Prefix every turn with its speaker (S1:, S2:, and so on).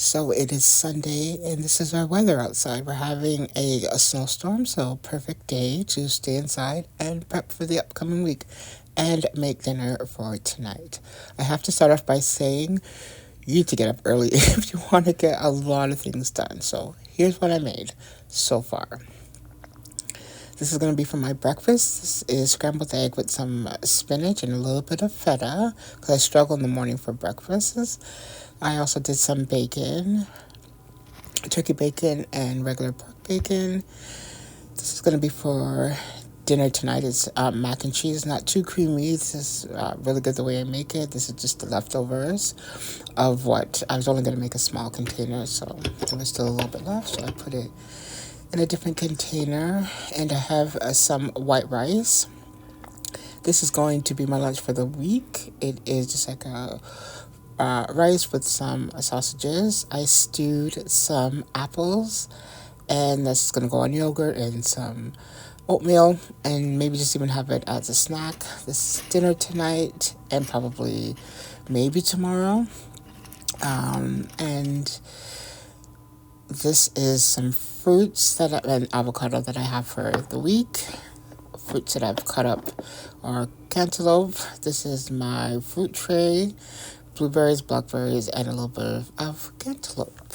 S1: So it is Sunday, and this is our weather outside. We're having a snowstorm, so perfect day to stay inside and prep for the upcoming week and make dinner for tonight. I have to start off by saying you need to get up early if you want to get a lot of things done. So here's what I made so far. This is going to be for my breakfast. This is scrambled egg with some spinach and a little bit of feta because I struggle in the morning for breakfasts. I also did some bacon, turkey bacon and regular pork bacon. This is going to be for dinner tonight. It's mac and cheese, not too creamy. This is really good the way I make it. This is just the leftovers of what I was only going to make a small container, so there was still a little bit left, so I put it in a different container. And I have some white rice. This is going to be my lunch for the week. It is just like a rice with some sausages. I stewed some apples, and that's going to go on yogurt and some oatmeal, and maybe just even have it as a snack. This is dinner tonight, and probably maybe tomorrow. And this is some fruits and avocado that I have for the week. Fruits that I've cut up are cantaloupe. This is my fruit tray, blueberries, blackberries, and a little bit of cantaloupe.